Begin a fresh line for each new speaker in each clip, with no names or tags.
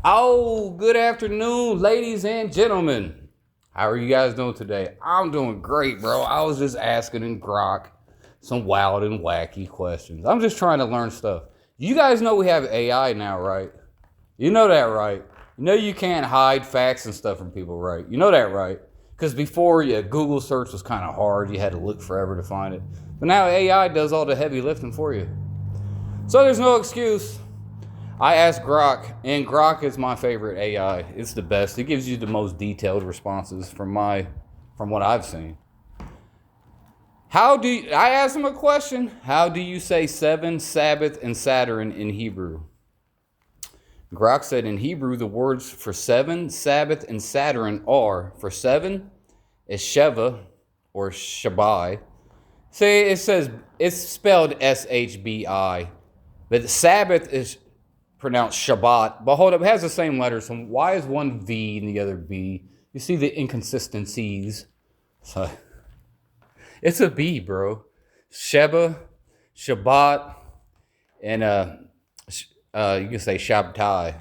Oh, good afternoon, ladies and gentlemen. How are you guys doing today? I'm doing great, bro. I was just asking in Grok some wild and wacky questions. I'm just trying to learn stuff. You guys know we have AI now, right? You know that, right? You know you can't hide facts and stuff from people, right? You know that, right? Because before, Google search was kind of hard. You had to look forever to find it. But now AI does all the heavy lifting for you. So there's no excuse. I asked Grok, and Grok is my favorite AI. It's the best. It gives you the most detailed responses from what I've seen. I asked him a question. How do you say seven, Sabbath, and Saturn in Hebrew? Grok said in Hebrew, the words for seven, Sabbath, and Saturn are, for seven is Sheva, or Shabai. See, it says, it's spelled S-H-B-I, but Sabbath is pronounced Shabbat, but hold up, it has the same letters. So why is one V and the other B? You see the inconsistencies. So it's a B, bro. Sheba, Shabbat, and you can say Shabtai,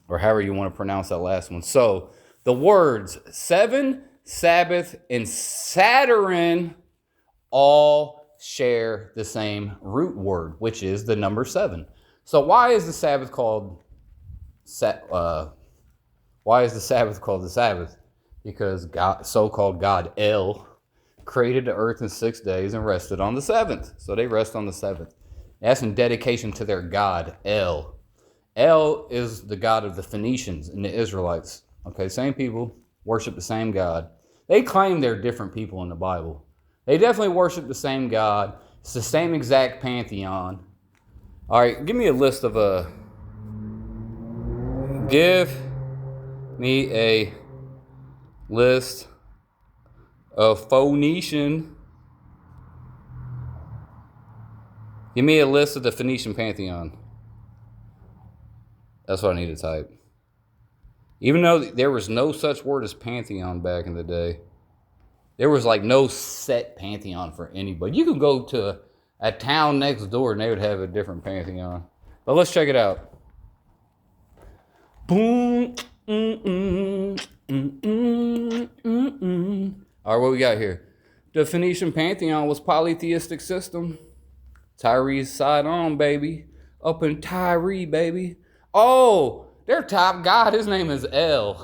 or however you want to pronounce that last one. So the words seven, Sabbath, and Saturn all share the same root word, which is the number seven. So why is the Sabbath called the Sabbath? Because God, so-called God El, created the earth in 6 days and rested on the seventh. So they rest on the seventh. That's in dedication to their God El. El is the God of the Phoenicians and the Israelites. Okay, same people worship the same God. They claim they're different people in the Bible. They definitely worship the same God. It's the same exact pantheon. All right, give me a list of give me a list of Phoenician. Give me a list of the Phoenician pantheon. That's what I need to type. Even though there was no such word as pantheon back in the day, there was like no set pantheon for anybody. You could go to a town next door and they would have a different pantheon. But let's check it out. Boom. All right, what we got here? The Phoenician pantheon was polytheistic system. Tyree's side on, baby. Up in Tyree, baby. Oh, their top god, his name is El.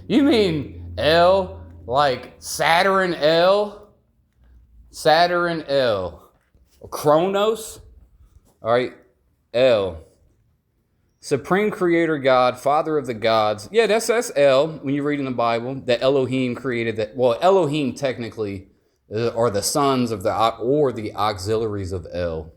You mean El, like Saturn El? Saturn El. Kronos? All right, El. Supreme Creator God, Father of the gods. Yeah, that's El when you read in the Bible. That Elohim created that. Well, Elohim technically are the sons of the auxiliaries of El.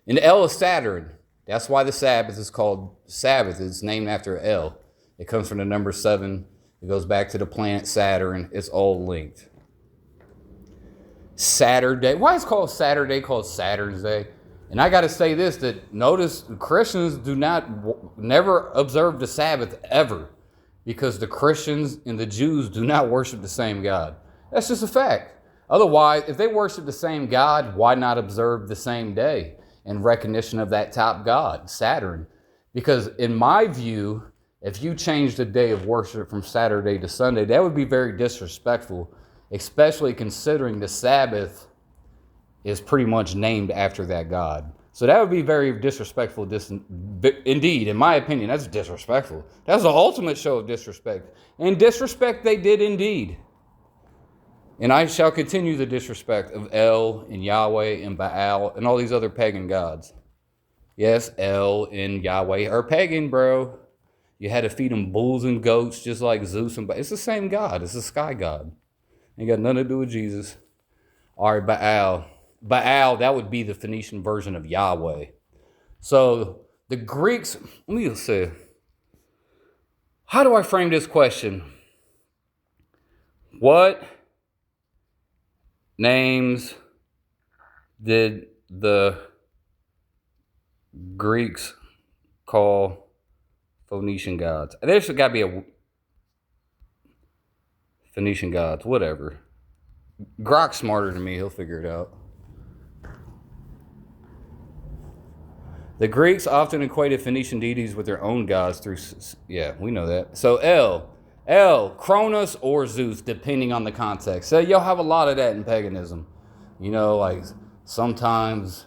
And El is Saturn. That's why the Sabbath is called Sabbath. It's named after El. It comes from the number 7. It goes back to the planet Saturn. It's all linked. Saturday. Why is called Saturday called Saturn's Day? And I got to say this, that notice Christians never observe the Sabbath ever, because the Christians and the Jews do not worship the same God. That's just a fact. Otherwise, if they worship the same God, why not observe the same day in recognition of that top God, Saturn? Because in my view, if you change the day of worship from Saturday to Sunday, that would be very disrespectful, especially considering the Sabbath is pretty much named after that God. So that would be very disrespectful. Indeed, in my opinion, that's disrespectful. That's the ultimate show of disrespect. And disrespect they did indeed. And I shall continue the disrespect of El and Yahweh and Baal and all these other pagan gods. Yes, El and Yahweh are pagan, bro. You had to feed them bulls and goats just like Zeus and Baal. It's the same God. It's a sky god. Ain't got nothing to do with Jesus. All right, Baal. Baal, that would be the Phoenician version of Yahweh. So the Greeks, let me see. How do I frame this question? What names did the Greeks call Phoenician gods? There's got to be a Phoenician gods, whatever. Grok's smarter than me. He'll figure it out. The Greeks often equated Phoenician deities with their own gods through... Yeah, we know that. So Cronus or Zeus, depending on the context. So you'll have a lot of that in paganism. You know, like sometimes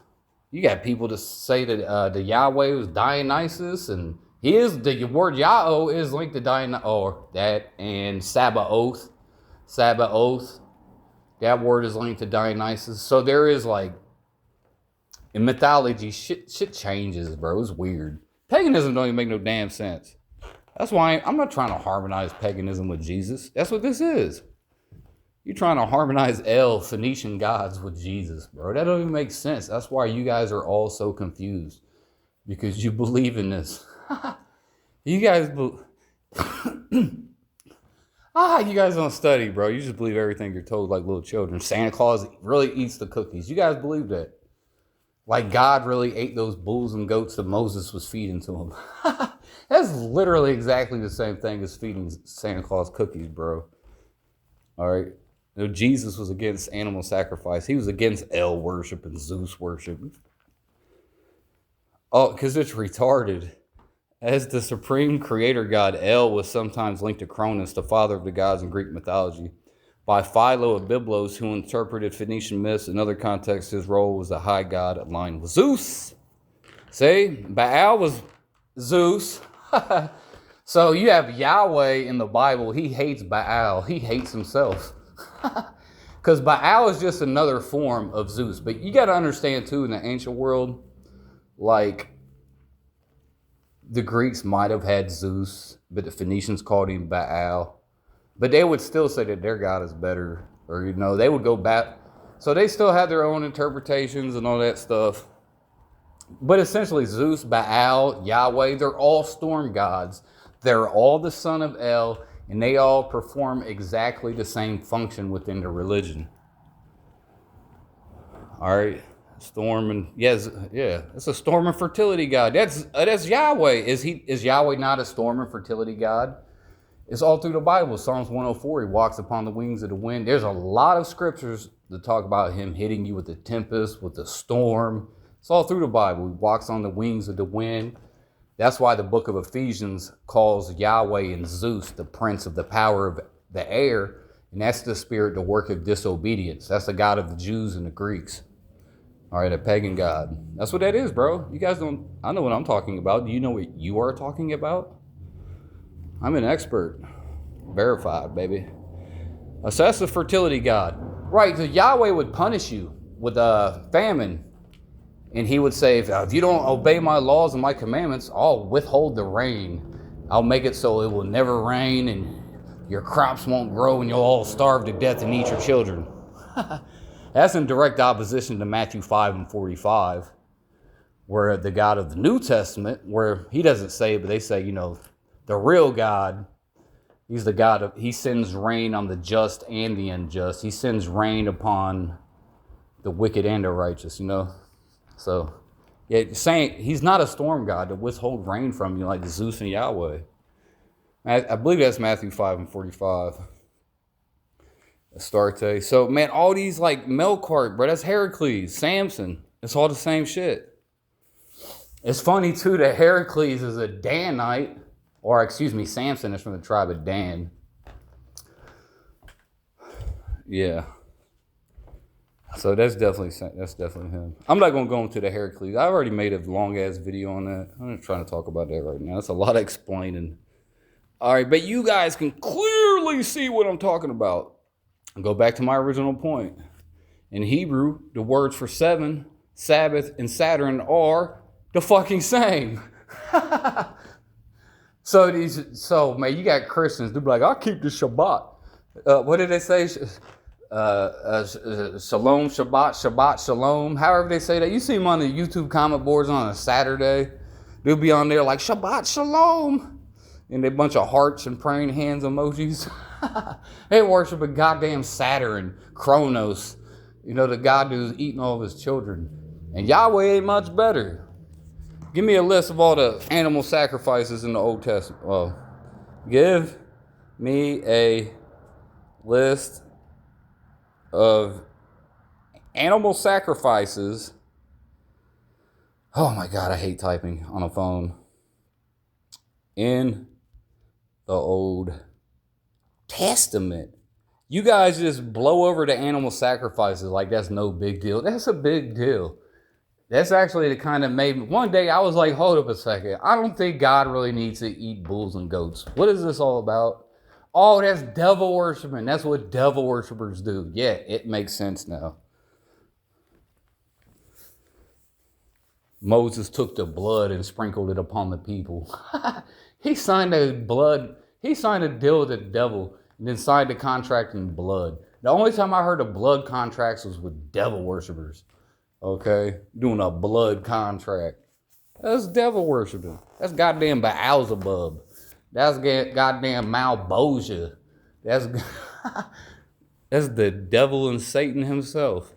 you got people to say that the Yahweh was Dionysus, and the word Yahweh is linked to Dionysus, or that, and Sabbath. That word is linked to Dionysus. So there is like, in mythology, shit changes, bro. It's weird. Paganism don't even make no damn sense. That's why I'm not trying to harmonize paganism with Jesus. That's what this is. You're trying to harmonize Phoenician gods with Jesus, bro. That don't even make sense. That's why you guys are all so confused. Because you believe in this. You guys you guys don't study, bro. You just believe everything you're told like little children. Santa Claus really eats the cookies. You guys believe that. Like God really ate those bulls and goats that Moses was feeding to him. That's literally exactly the same thing as feeding Santa Claus cookies, bro. All right. You know, Jesus was against animal sacrifice. He was against El worship and Zeus worship. Oh, because it's retarded. As the supreme creator god, El was sometimes linked to Cronus, the father of the gods in Greek mythology. By Philo of Byblos, who interpreted Phoenician myths in other contexts, his role was the high god aligned with Zeus. See, Baal was Zeus. So you have Yahweh in the Bible. He hates Baal. He hates himself. Because Baal is just another form of Zeus. But you got to understand, too, in the ancient world, like, the Greeks might have had Zeus, but the Phoenicians called him Baal. But they would still say that their God is better. Or, you know, they would go back. So they still had their own interpretations and all that stuff. But essentially, Zeus, Baal, Yahweh, they're all storm gods. They're all the son of El, and they all perform exactly the same function within the religion. All right. Storm and it's a storm and fertility god. That's Yahweh. Is Yahweh not a storm and fertility god? It's all through the Bible. Psalms 104, he walks upon the wings of the wind. There's a lot of scriptures that talk about him hitting you with the tempest, with the storm. It's all through the Bible. He walks on the wings of the wind. That's why the book of Ephesians calls Yahweh and Zeus the prince of the power of the air. And that's the spirit, the work of disobedience. That's the God of the Jews and the Greeks. All right, a pagan god. That's what that is, bro. You guys don't... I know what I'm talking about. Do you know what you are talking about? I'm an expert. Verified, baby. So that's the fertility god. Right, so Yahweh would punish you with a famine. And he would say, if you don't obey my laws and my commandments, I'll withhold the rain. I'll make it so it will never rain and your crops won't grow and you'll all starve to death and eat your children. That's in direct opposition to Matthew 5 and 45, where the God of the New Testament, where he doesn't say it, but they say, you know, the real God, he's the God of, he sends rain on the just and the unjust. He sends rain upon the wicked and the righteous, you know. So, yeah, saying he's not a storm god to withhold rain from you like Zeus and Yahweh. I believe that's Matthew 5 and 45. Astarte. So, man, all these like Melkart, bro, that's Heracles, Samson. It's all the same shit. It's funny, too, that Heracles is a Danite, or excuse me, Samson is from the tribe of Dan. Yeah. So that's definitely him. I'm not going to go into the Heracles. I already made a long-ass video on that. I'm not trying to talk about that right now. That's a lot of explaining. All right, but you guys can clearly see what I'm talking about. I'll go back to my original point. In Hebrew, the words for 7, Sabbath, and Saturn are the fucking same. So man, you got Christians, they'll be like, I'll keep the Shabbat. What did they say? Shalom, Shabbat, Shalom. However they say that. You see them on the YouTube comment boards on a Saturday. They'll be on there like, Shabbat, Shalom. And a bunch of hearts and praying hands emojis. They worship a goddamn Saturn, Kronos. You know, the God who's eating all of his children. And Yahweh ain't much better. Give me a list of all the animal sacrifices in the Old Testament. Well, give me a list of animal sacrifices Oh my God, I hate typing on a phone. In the Old Testament. You guys just blow over the animal sacrifices like that's no big deal. That's a big deal. That's actually the kind of made me. One day I was like, hold up a second. I don't think God really needs to eat bulls and goats. What is this all about? Oh, that's devil worshiping. That's what devil worshipers do. Yeah, it makes sense now. Moses took the blood and sprinkled it upon the people. He signed a deal with the devil and then signed a contract in blood. The only time I heard of blood contracts was with devil worshipers. Okay? Doing a blood contract. That's devil worshiping. That's goddamn Beelzebub. That's goddamn Malbosia. That's that's the devil and Satan himself.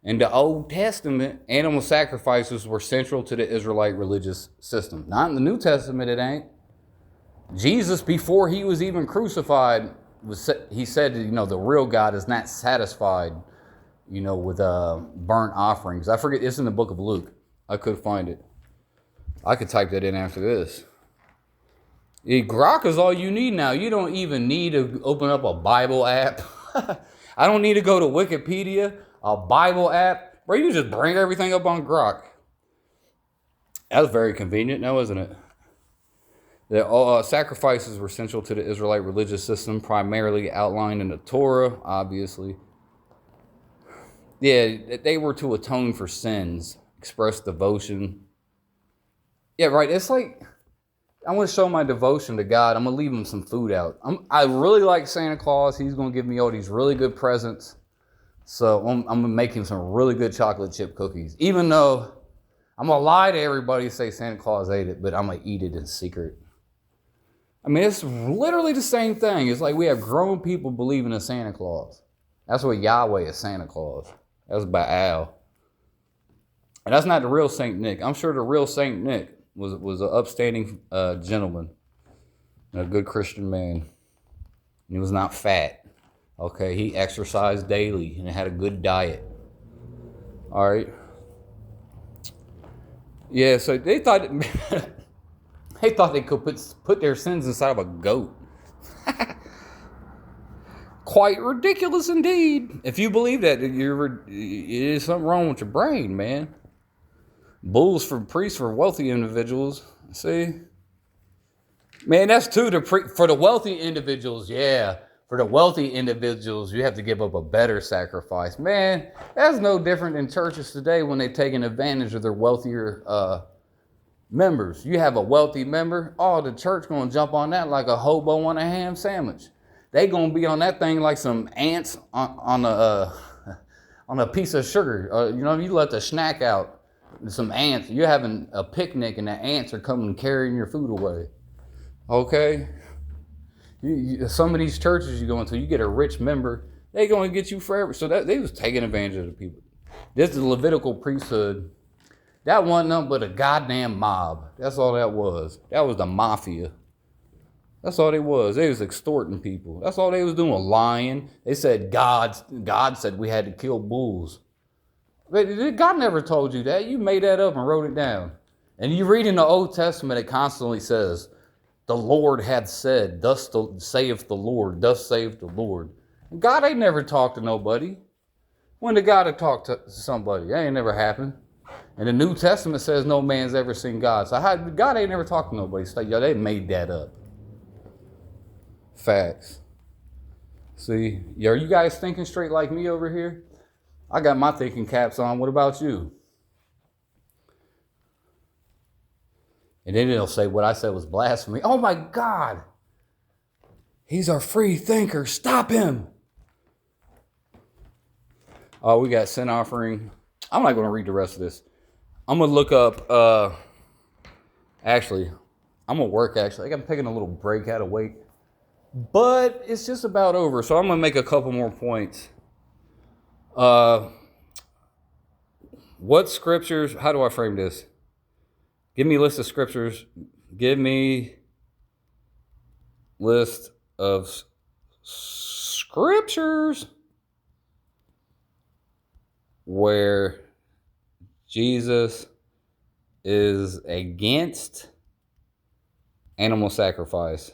In the Old Testament, animal sacrifices were central to the Israelite religious system. Not in the New Testament, it ain't. Jesus, before he was even crucified, he said, the real God is not satisfied, with burnt offerings. I forget, it's in the book of Luke. I could find it. I could type that in after this. Grok is all you need now. You don't even need to open up a Bible app. I don't need to go to Wikipedia, a Bible app. Bro, you just bring everything up on Grok. That's very convenient now, isn't it? The sacrifices were central to the Israelite religious system, primarily outlined in the Torah, obviously. Yeah, they were to atone for sins, express devotion. Yeah, right. It's like, I want to show my devotion to God. I'm going to leave him some food out. I really like Santa Claus. He's going to give me all these really good presents. So I'm going to make him some really good chocolate chip cookies. Even though I'm going to lie to everybody and say Santa Claus ate it, but I'm going to eat it in secret. I mean, it's literally the same thing. It's like we have grown people believing in Santa Claus. That's what Yahweh is, Santa Claus. That's Baal. And that's not the real Saint Nick. I'm sure the real Saint Nick was an upstanding gentleman, a good Christian man. He was not fat. Okay, he exercised daily and had a good diet. All right. Yeah, so they thought they could put their sins inside of a goat. Quite ridiculous indeed. If you believe that, there's something wrong with your brain, man. Bulls for priests for wealthy individuals. See? Man, that's too for the wealthy individuals, yeah. For the wealthy individuals, you have to give up a better sacrifice. Man, that's no different than churches today when they're taking advantage of their wealthier members. You have a wealthy member, the church going to jump on that like a hobo on a ham sandwich. They going to be on that thing like some ants on a piece of sugar. You let the snack out. Some ants. You're having a picnic and the ants are coming and carrying your food away. Okay? Some of these churches you go into, you get a rich member, they going to get you forever. So they was taking advantage of the people. This is the Levitical priesthood. That wasn't nothing but a goddamn mob. That's all that was. That was the mafia. That's all they was. They was extorting people. That's all they was doing, lying. They said God said we had to kill bulls. God never told you that. You made that up and wrote it down. And you read in the Old Testament, it constantly says, the Lord hath said, thus saith the Lord, thus saith the Lord. And God ain't never talked to nobody. When did God have talked to somebody? That ain't never happened. And the New Testament says no man's ever seen God. So God ain't never talked to nobody. So they made that up. Facts. See, are you guys thinking straight like me over here? I got my thinking caps on. What about you? And then they'll say what I said was blasphemy. Oh my God. He's our free thinker. Stop him. Oh, we got sin offering. I'm not going to read the rest of this. I'm going to look up. Actually, I'm going to work actually. I'm taking a little break out of weight. But it's just about over. So I'm going to make a couple more points. What scriptures, how do I frame this? Give me a list of scriptures. Give me list of scriptures where Jesus is against animal sacrifice.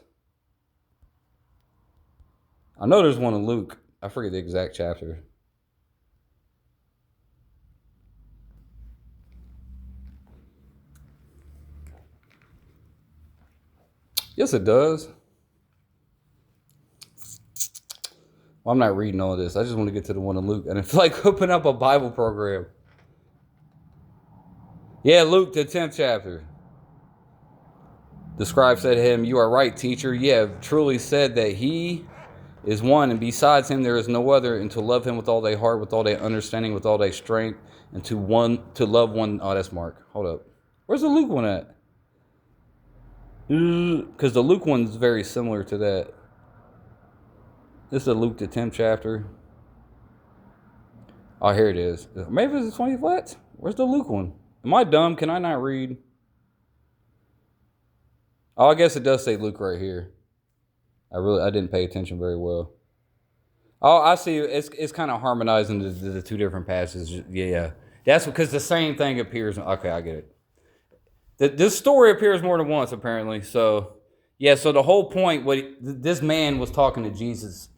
I know there's one in Luke. I forget the exact chapter. Yes, it does. Well, I'm not reading all this. I just want to get to the one in Luke. And it's like open up a Bible program. Yeah, Luke, the 10th chapter. The scribe said to him, "You are right, teacher. You have truly said that he is one, and besides him there is no other, and to love him with all thy heart, with all thy understanding, with all thy strength, and to love one." Oh, that's Mark. Hold up. Where's the Luke one at? Because the Luke one is very similar to that. This is the Luke the 10th chapter. Oh, here it is. Maybe it's the 20th. What? Where's the Luke one? Am I dumb? Can I not read? Oh, I guess it does say Luke right here. I didn't pay attention very well. Oh, I see. It's kind of harmonizing the two different passages. Yeah. That's because the same thing appears. Okay, I get it. This story appears more than once, apparently. So, yeah, so the whole point, this man was talking to Jesus,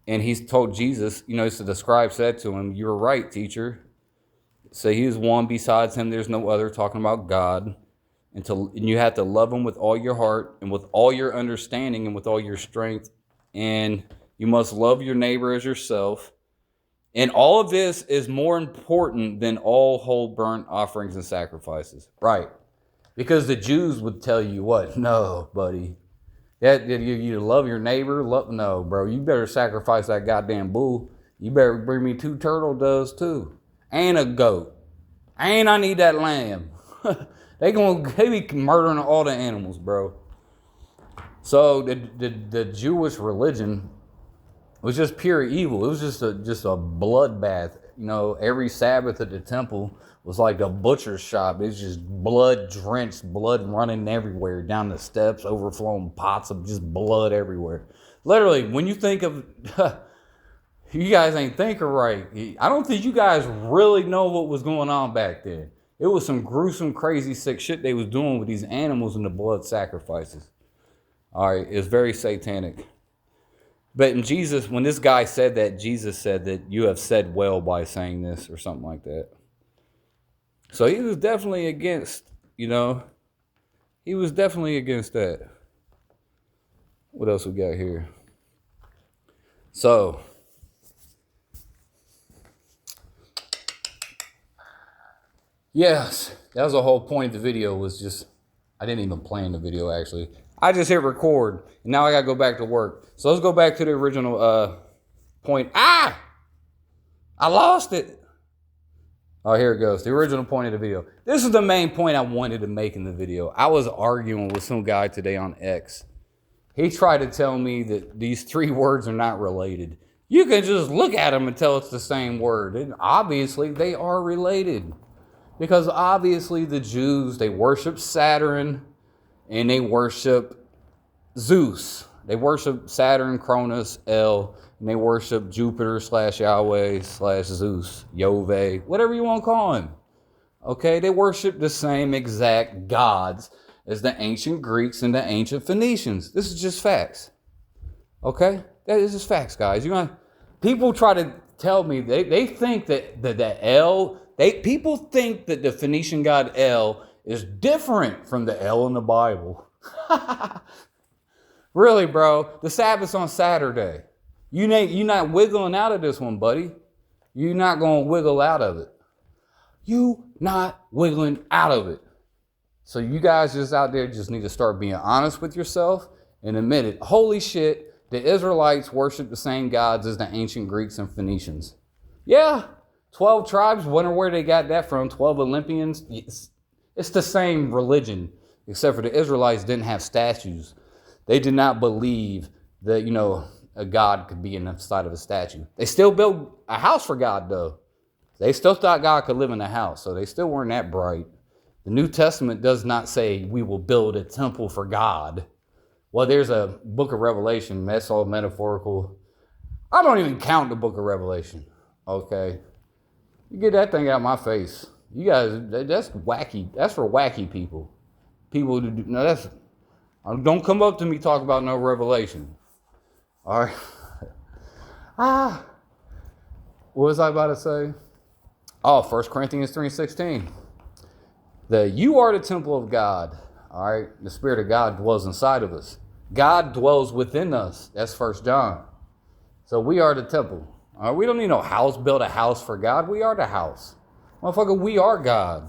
and he's told Jesus, so the scribe said to him, "You were right, teacher. Say he is one, besides him there's no other," talking about God. And you have to love him with all your heart and with all your understanding and with all your strength. And you must love your neighbor as yourself. And all of this is more important than all whole burnt offerings and sacrifices. Right. Because the Jews would tell you what? No, buddy. You love your neighbor? No, bro. You better sacrifice that goddamn bull. You better bring me 2 turtle doves too. And a goat. And I need that lamb. They be murdering all the animals, bro. So the Jewish religion was just pure evil. It was just a bloodbath. Every Sabbath at the temple was like a butcher's shop. It's just blood drenched, blood running everywhere, down the steps, overflowing pots of just blood everywhere. Literally, when you think of, you guys ain't thinking right. I don't think you guys really know what was going on back then. It was some gruesome, crazy, sick shit they was doing with these animals and the blood sacrifices. All right, it's very satanic. But in Jesus, when this guy said that, Jesus said that you have said well by saying this or something like that. So he was definitely against, he was definitely against that. What else we got here? So, yes, that was the whole point of the video, was just, I didn't even plan the video actually. I just hit record, and now I gotta go back to work. So let's go back to the original point. I lost it. Oh, here it goes. The original point of the video. This is the main point I wanted to make in the video. I was arguing with some guy today on X. He tried to tell me that these 3 words are not related. You can just look at them and tell it's the same word. And obviously, they are related. Because obviously the Jews, they worship Saturn and they worship Zeus. They worship Saturn, Cronus, El, and they worship Jupiter / Yahweh / Zeus, Yahweh, whatever you want to call him. Okay, they worship the same exact gods as the ancient Greeks and the ancient Phoenicians. This is just facts. Okay, that is just facts, guys. People try to tell me they think that El. People think that the Phoenician god El is different from the El in the Bible. Really, bro. The Sabbath's on Saturday. You're not wiggling out of this one, buddy. You're not going to wiggle out of it. You not wiggling out of it. So you guys just out there just need to start being honest with yourself and admit it. Holy shit, the Israelites worship the same gods as the ancient Greeks and Phoenicians. Yeah. 12 tribes, wonder where they got that from. 12 Olympians. It's the same religion, except for the Israelites didn't have statues. They did not believe that, a God could be inside of a statue. They still built a house for God, though. They still thought God could live in a house, so they still weren't that bright. The New Testament does not say we will build a temple for God. Well, there's a book of Revelation. That's all metaphorical. I don't even count the book of Revelation. Okay. You get that thing out of my face. You guys, that's wacky. That's for wacky people. People who do, no, that's, don't come up to me talk about no revelation. All right. What was I about to say? Oh, 1 Corinthians 3:16. That you are the temple of God. All right. The Spirit of God dwells inside of us. God dwells within us. That's 1 John. So we are the temple. All right? We don't need no house, build a house for God. We are the house. Motherfucker, we are God.